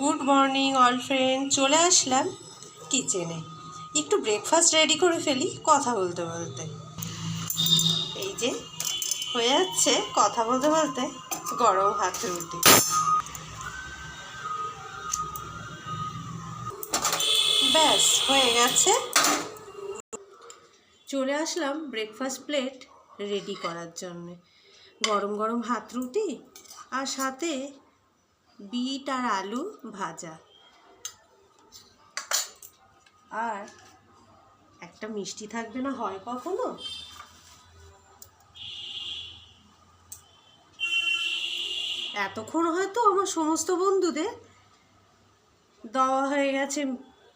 Good morning all friend, চলে আসলাম কিচেনে। একটু ব্রেকফাস্ট রেডি করে ফেলি কথা বলতে বলতে। এই যে হয়ে যাচ্ছে কথা বলতে বলতে গরম ভাত রুটি। ব্যাস হয়ে গেছে। চলে আসলাম ব্রেকফাস্ট প্লেট রেডি করার জন্যে। গরম গরম ভাত রুটি আর সাথে বিট আর আলু ভাজা, আর একটা মিষ্টি থাকবে না হয় কখনো। এতক্ষণ হয়তো আমার সমস্ত বন্ধুদের দেওয়া হয়ে গেছে,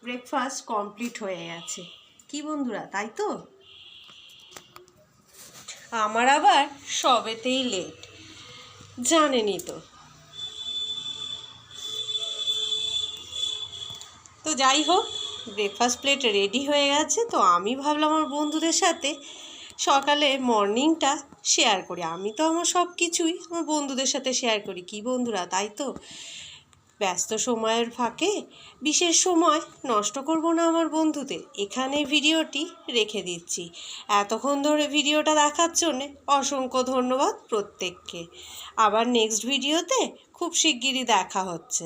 ব্রেকফাস্ট কমপ্লিট হয়ে গেছে। কি বন্ধুরা, তাই তো? আমার আবার সবেতেই লেট, জানেনই তো। তো যাই হোক, ব্রেকফাস্ট প্লেট রেডি হয়ে গেছে। তো আমি ভাবলাম আমার বন্ধুদের সাথে সকালে মর্নিংটা শেয়ার করি। আমি তো আমার সব কিছুই আমার বন্ধুদের সাথে শেয়ার করি, কি বন্ধুরা, তাই তো? ব্যস্ত সময়ের ফাঁকে বিশেষ সময় নষ্ট করব না আমার বন্ধুদের, এখানে ভিডিওটি রেখে দিচ্ছি। এতক্ষণ ধরে ভিডিওটা দেখার জন্যে অসংখ্য ধন্যবাদ প্রত্যেককে। আবার নেক্সট ভিডিওতে খুব শিগগিরই দেখা হচ্ছে।